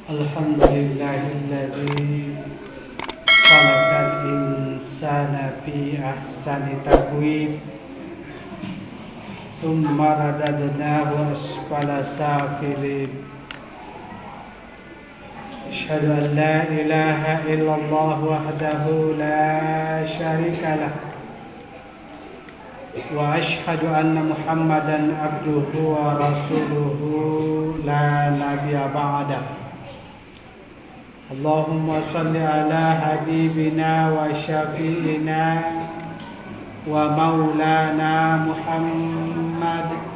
Alhamdulillahilladzi khalaqal insana fi ahsani taqwim Tsumma radadnahu asfala safilin Asyhadu an la ilaha illallah wahdahu la syarika lah Wa asyhadu anna Muhammadan abduhu wa rasuluhu la nabiyya ba'dah Allahumma salli ala habibina wa syafi'ina wa maulana Muhammad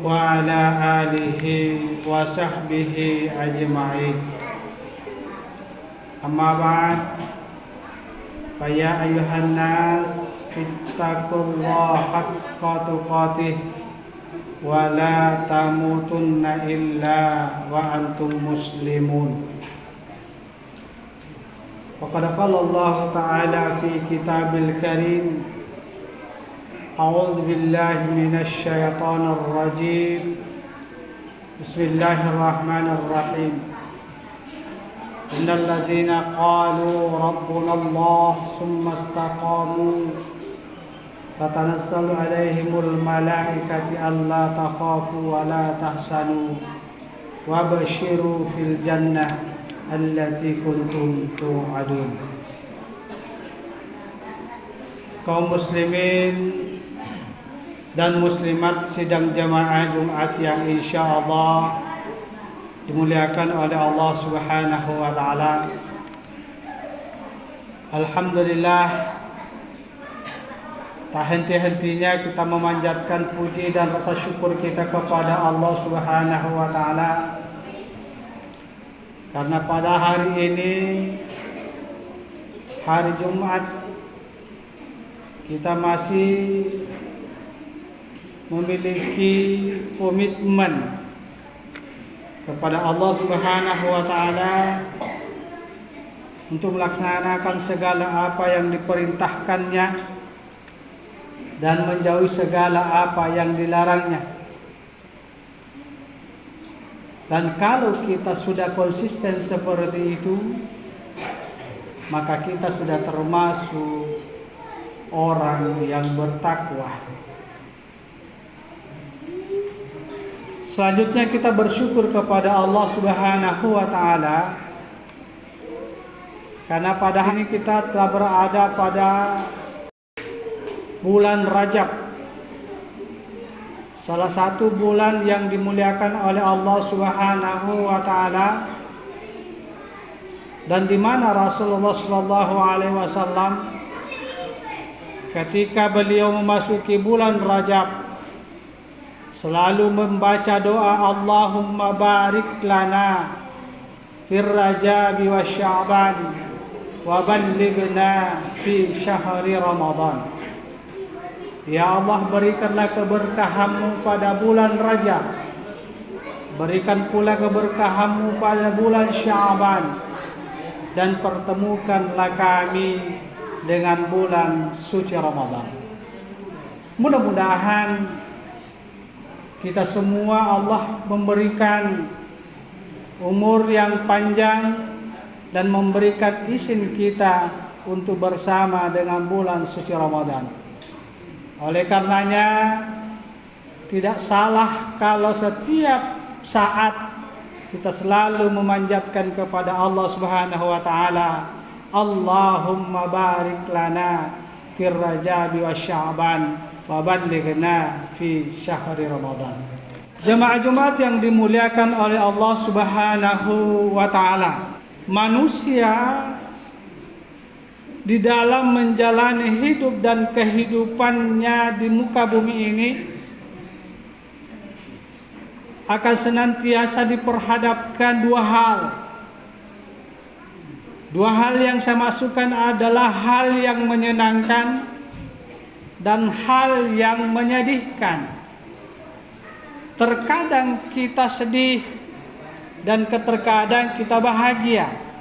wa ala alihi wa sahbihi ajma'in. Amma ba'd, fa ya ayyuhan nas ittaqullaha haqqa tuqatih wa la tamutunna illa wa antum muslimun. Waqad qala Allah Ta'ala fi kitabil karim A'udzu billahi minasy syaithanir rajim Bismillahirrahmanirrahim Innal ladzina qalu rabbuna Allah tsumma istaqamu tatanazzalu 'alaihimul malaikatu alla takhafu wa la tahzanu wa basyiru fil jannah allati kuntum tu'adun. Kaum muslimin dan muslimat sidang jamaah Jumat yang insyaallah dimuliakan oleh Allah Subhanahu wa taala. Alhamdulillah, tak henti-hentinya kita memanjatkan puji dan rasa syukur kita kepada Allah Subhanahu wa taala. Karena pada hari ini, hari Jumat, kita masih memiliki komitmen kepada Allah Subhanahu wa taala untuk melaksanakan segala apa yang diperintahkannya dan menjauhi segala apa yang dilarangnya. Dan kalau kita sudah konsisten seperti itu, maka kita sudah termasuk orang yang bertakwa. Selanjutnya kita bersyukur kepada Allah Subhanahu wa taala karena pada hari ini kita telah berada pada bulan Rajab, salah satu bulan yang dimuliakan oleh Allah Subhanahu wa taala, dan di mana Rasulullah sallallahu alaihi wasallam ketika beliau memasuki bulan Rajab selalu membaca doa Allahumma barik lana fir Rajabi wa Sya'ban wa ballighna fi syahri Ramadan. Ya Allah, berikanlah keberkahan-Mu pada bulan Rajab, berikan pula keberkahan-Mu pada bulan Sya'ban, dan pertemukanlah kami dengan bulan suci Ramadan. Mudah-mudahan kita semua Allah memberikan umur yang panjang dan memberikan izin kita untuk bersama dengan bulan suci Ramadan. Oleh karenanya tidak salah kalau setiap saat kita selalu memanjatkan kepada Allah Subhanahu wa taala, Allahumma barik lana fir Rajabi wa Sya'ban wa ballighna fi syahri Ramadan. Jemaah Jumat yang dimuliakan oleh Allah Subhanahu wa taala, manusia di dalam menjalani hidup dan kehidupannya di muka bumi ini akan senantiasa diperhadapkan dua hal. Dua hal yang saya masukkan adalah hal yang menyenangkan dan hal yang menyedihkan. Terkadang kita sedih dan terkadang kita bahagia.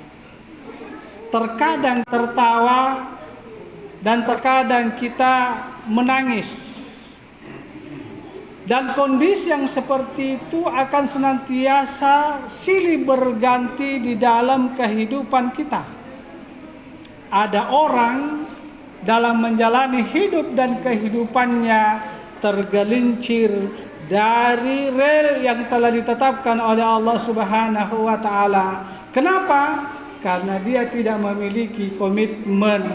Terkadang tertawa dan terkadang kita menangis. Dan kondisi yang seperti itu akan senantiasa silih berganti di dalam kehidupan kita. Ada orang dalam menjalani hidup dan kehidupannya tergelincir dari rel yang telah ditetapkan oleh Allah Subhanahu wa taala. Kenapa? Karena dia tidak memiliki komitmen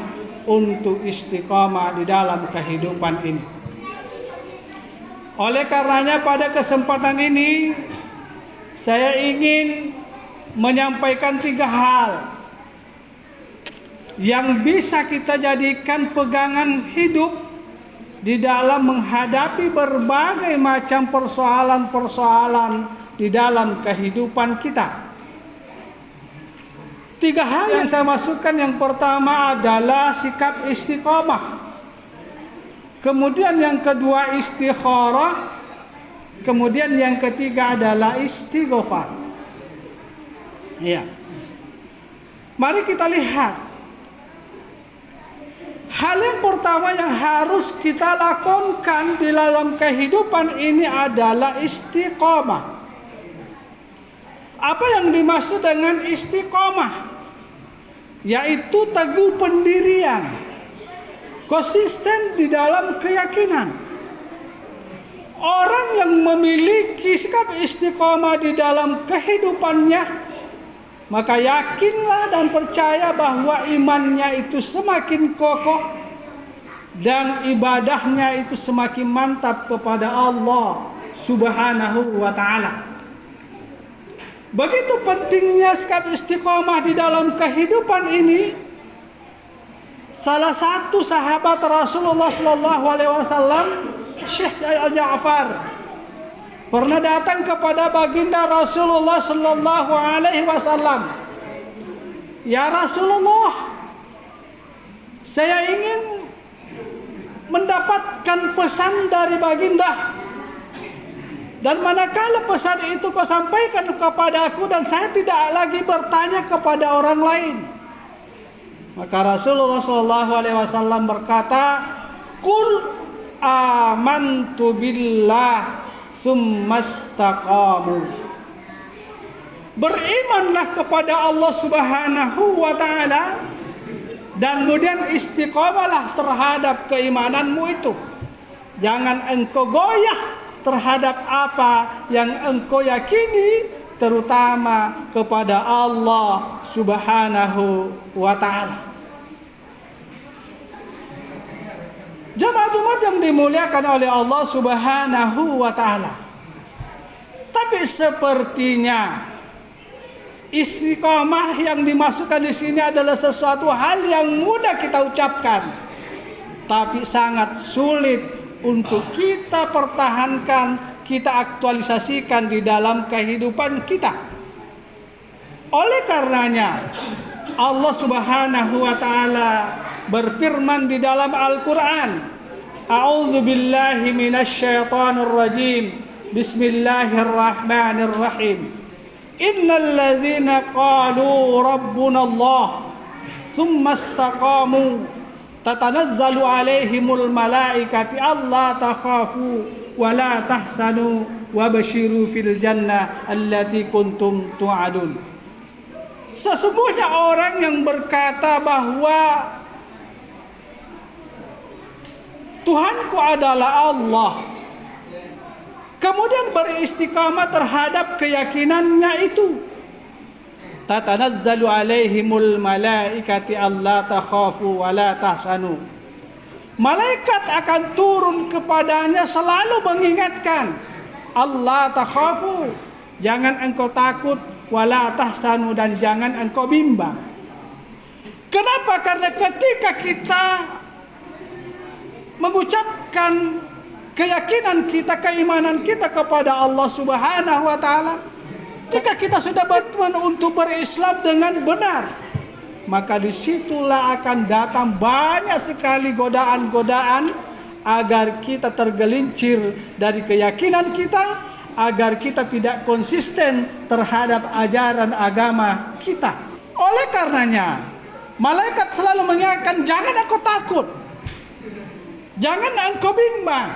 untuk istiqamah di dalam kehidupan ini. Oleh karenanya pada kesempatan ini saya ingin menyampaikan 3 hal yang bisa kita jadikan pegangan hidup di dalam menghadapi berbagai macam persoalan-persoalan di dalam kehidupan kita. 3 hal yang saya masukkan, yang pertama adalah sikap istiqamah. Kemudian yang kedua istikharah. Kemudian yang ketiga adalah istighfar. Ya. Mari kita lihat. Hal yang pertama yang harus kita lakukan di dalam kehidupan ini adalah istiqamah. Apa yang dimaksud dengan istiqamah? Yaitu teguh pendirian, konsisten di dalam keyakinan. Orang yang memiliki sikap istiqamah di dalam kehidupannya, maka yakinlah dan percaya bahwa imannya itu semakin kokoh dan ibadahnya itu semakin mantap kepada Allah Subhanahu wa taala. Begitu pentingnya sikap istiqamah di dalam kehidupan ini. Salah satu sahabat Rasulullah sallallahu alaihi wasallam, Syekh Ja'far, pernah datang kepada baginda Rasulullah sallallahu alaihi wasallam. Ya Rasulullah, saya ingin mendapatkan pesan dari baginda. Dan manakala pesan itu kau sampaikan kepada aku dan saya tidak lagi bertanya kepada orang lain. Maka Rasulullah SAW berkata, "Qul amantu billah summastaqamu." Berimanlah kepada Allah Subhanahu wa taala dan kemudian istiqamalah terhadap keimananmu itu. Jangan engkau goyah terhadap apa yang engkau yakini, terutama kepada Allah Subhanahu wa taala. Jemaah Jumat yang dimuliakan oleh Allah Subhanahu wa taala. Tapi sepertinya istiqamah yang dimasukkan di sini adalah sesuatu hal yang mudah kita ucapkan, tapi sangat sulit untuk kita pertahankan, kita aktualisasikan di dalam kehidupan kita. Oleh karenanya Allah Subhanahu wa taala berfirman di dalam Al-Qur'an, A'udzu billahi minasyaitonir rajim. Bismillahirrahmanirrahim. Innal ladzina qalu rabbuna Allah tsumma istaqamu tatanazzalu alaihimul malaikati alla takhafu wa la tahzanu wa basyiru fil jannah allati kuntum tu'adun. Sesungguhnya orang yang berkata bahwa Tuhanku adalah Allah, kemudian beristiqamah terhadap keyakinannya itu, tatanazzalu alaihimul malaikati alla takhafu wa la tahzanu. Malaikat akan turun kepadanya selalu mengingatkan, Allah takhafu, jangan engkau takut, wa la tahzanu, dan jangan engkau bimbang. Kenapa? Karena ketika kita mengucapkan keyakinan kita, keimanan kita kepada Allah Subhanahu wa taala, jika kita sudah bertujuan untuk berislam dengan benar, maka disitulah akan datang banyak sekali godaan-godaan agar kita tergelincir dari keyakinan kita, agar kita tidak konsisten terhadap ajaran agama kita. Oleh karenanya, malaikat selalu mengingatkan, jangan engkau takut, jangan engkau bimbang.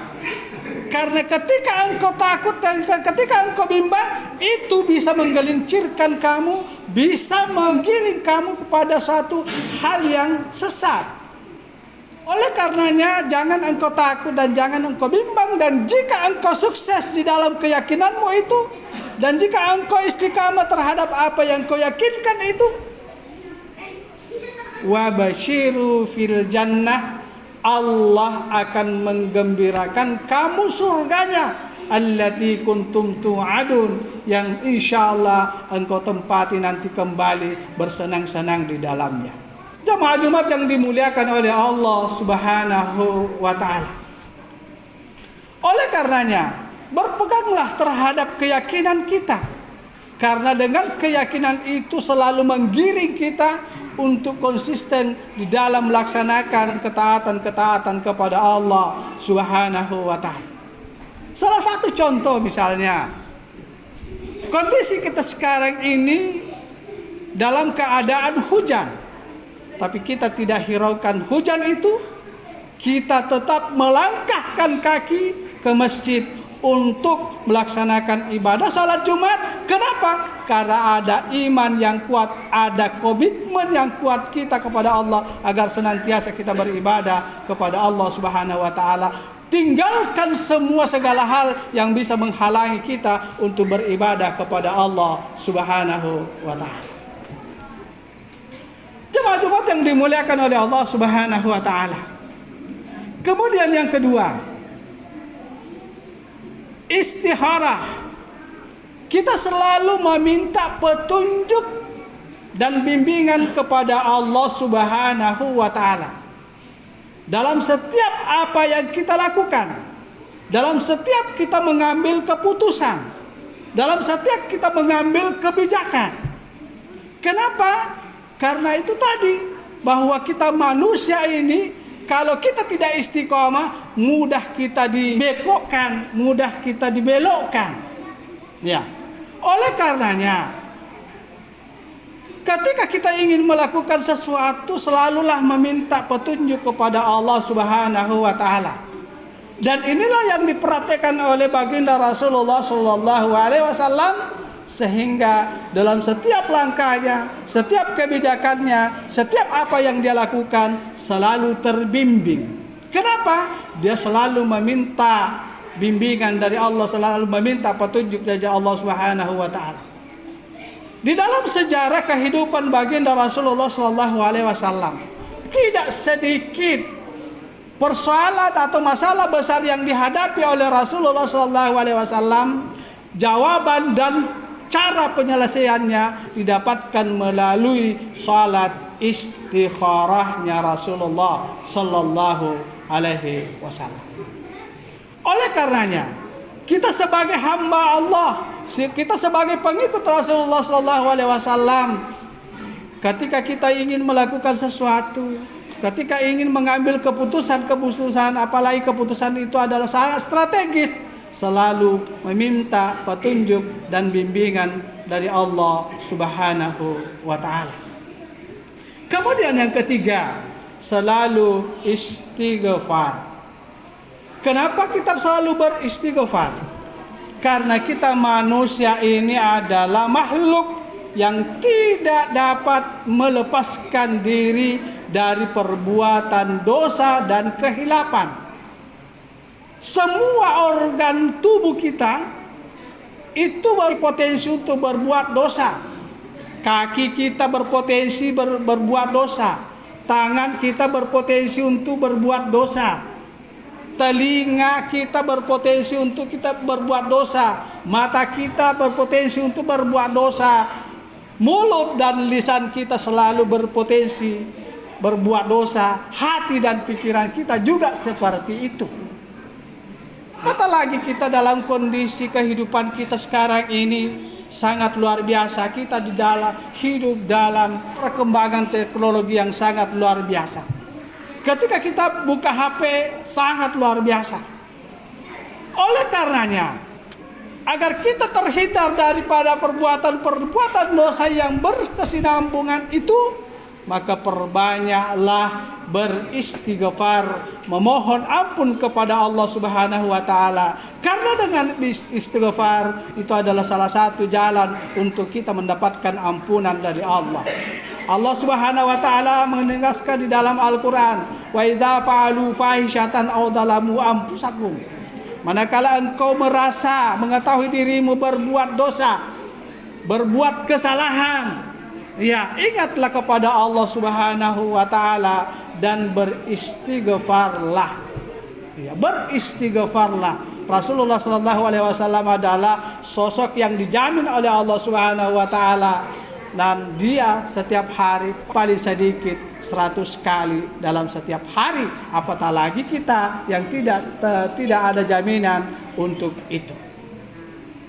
Karena ketika engkau takut dan ketika engkau bimbang, itu bisa menggelincirkan kamu, bisa menggiring kamu kepada suatu hal yang sesat. Oleh karenanya, jangan engkau takut dan jangan engkau bimbang. Dan jika engkau sukses di dalam keyakinanmu itu, dan jika engkau istiqamah terhadap apa yang engkau yakinkan itu, wabashiru fil jannah, Allah akan menggembirakan kamu surganya, allati kuntum tu'adun, yang insyaallah engkau tempati nanti kembali bersenang-senang di dalamnya. Jamaah Jumat yang dimuliakan oleh Allah Subhanahu wa taala. Oleh karenanya, berpeganglah terhadap keyakinan kita, karena dengan keyakinan itu selalu menggiring kita untuk konsisten di dalam melaksanakan ketaatan-ketaatan kepada Allah Subhanahu wa taala. Salah satu contoh misalnya, kondisi kita sekarang ini dalam keadaan hujan, tapi kita tidak hiraukan hujan itu, kita tetap melangkahkan kaki ke masjid untuk melaksanakan ibadah salat Jumat. Kenapa? Karena ada iman yang kuat, ada komitmen yang kuat kita kepada Allah agar senantiasa kita beribadah kepada Allah Subhanahu wa taala. Tinggalkan semua segala hal yang bisa menghalangi kita untuk beribadah kepada Allah Subhanahu wa taala. Jemaah Jumat yang dimuliakan oleh Allah Subhanahu wa taala. Kemudian yang kedua, istikharah. Kita selalu meminta petunjuk dan bimbingan kepada Allah Subhanahu wa taala dalam setiap apa yang kita lakukan, dalam setiap kita mengambil keputusan, dalam setiap kita mengambil kebijakan. Kenapa? Karena itu tadi, bahwa kita manusia ini, kalau kita tidak istiqomah, mudah kita dibekokkan, mudah kita dibelokkan. Ya. Oleh karenanya, ketika kita ingin melakukan sesuatu, selalulah meminta petunjuk kepada Allah Subhanahu wa taala. Dan inilah yang diperhatikan oleh baginda Rasulullah sallallahu alaihi wasallam, sehingga dalam setiap langkahnya, setiap kebijakannya, setiap apa yang dia lakukan selalu terbimbing. Kenapa? Dia selalu meminta bimbingan dari Allah, selalu meminta petunjuk dari Allah Subhanahu wa taala. Di dalam sejarah kehidupan baginda Rasulullah sallallahu alaihi wasallam, tidak sedikit persoalan atau masalah besar yang dihadapi oleh Rasulullah sallallahu alaihi wasallam, jawaban dan cara penyelesaiannya didapatkan melalui salat istikharahnya Rasulullah sallallahu alaihi wasallam. Oleh karenanya, kita sebagai hamba Allah, kita sebagai pengikut Rasulullah sallallahu alaihi wasallam, ketika kita ingin melakukan sesuatu, ketika ingin mengambil keputusan, apalagi keputusan itu adalah sangat strategis, selalu meminta petunjuk dan bimbingan dari Allah Subhanahu wa taala. Kemudian yang ketiga, selalu istighfar. Kenapa kita selalu beristighfar? Karena kita manusia ini adalah makhluk yang tidak dapat melepaskan diri dari perbuatan dosa dan kehilapan. Semua organ tubuh kita itu berpotensi untuk berbuat dosa. Kaki kita berpotensi berbuat dosa. Tangan kita berpotensi untuk berbuat dosa. Telinga kita berpotensi untuk kita berbuat dosa. Mata kita berpotensi untuk berbuat dosa. Mulut dan lisan kita selalu berpotensi berbuat dosa. Hati dan pikiran kita juga seperti itu. Apalagi kita dalam kondisi kehidupan kita sekarang ini sangat luar biasa. Kita hidup dalam perkembangan teknologi yang sangat luar biasa. Ketika kita buka HP sangat luar biasa. Oleh karenanya, agar kita terhindar daripada perbuatan-perbuatan dosa yang berkesinambungan itu, maka perbanyaklah beristighfar, memohon ampun kepada Allah Subhanahu wa taala. Karena dengan istighfar itu adalah salah satu jalan untuk kita mendapatkan ampunan dari Allah. Allah Subhanahu wa taala menegaskan di dalam Al-Qur'an, "Wa idza fa'alu fahishatan aw dzalamu anfusakum." Manakala engkau merasa mengetahui dirimu berbuat dosa, berbuat kesalahan, ya, ingatlah kepada Allah Subhanahu wa taala dan beristighfarlah. Ya, beristighfarlah. Rasulullah sallallahu alaihi wasallam adalah sosok yang dijamin oleh Allah Subhanahu wa taala, dan dia setiap hari paling sedikit 100 kali dalam setiap hari, apatah lagi kita yang tidak ada jaminan untuk itu.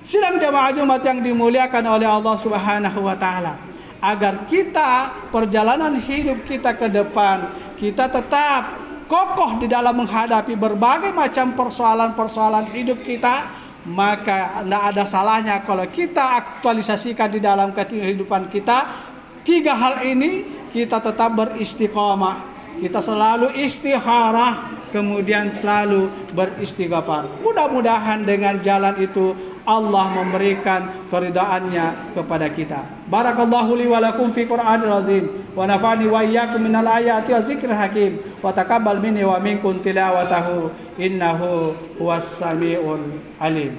Sidang jamaah Jumat yang dimuliakan oleh Allah Subhanahu wa taala, agar kita perjalanan hidup kita ke depan, kita tetap kokoh di dalam menghadapi berbagai macam persoalan-persoalan hidup kita, maka tidak ada salahnya kalau kita aktualisasikan di dalam kehidupan kita 3 hal ini. Kita tetap beristiqomah, kita selalu istikharah, kemudian selalu beristighfar. Mudah-mudahan dengan jalan itu Allah memberikan keridhaannya kepada kita. Barakallahu li wa lakum fi Qur'anil azim, wa nafa'ani wa iyyakum minal ayati wa zikril hakim, wa taqabbal minni wa minkum tilawatahu innahu huwas samiul alim.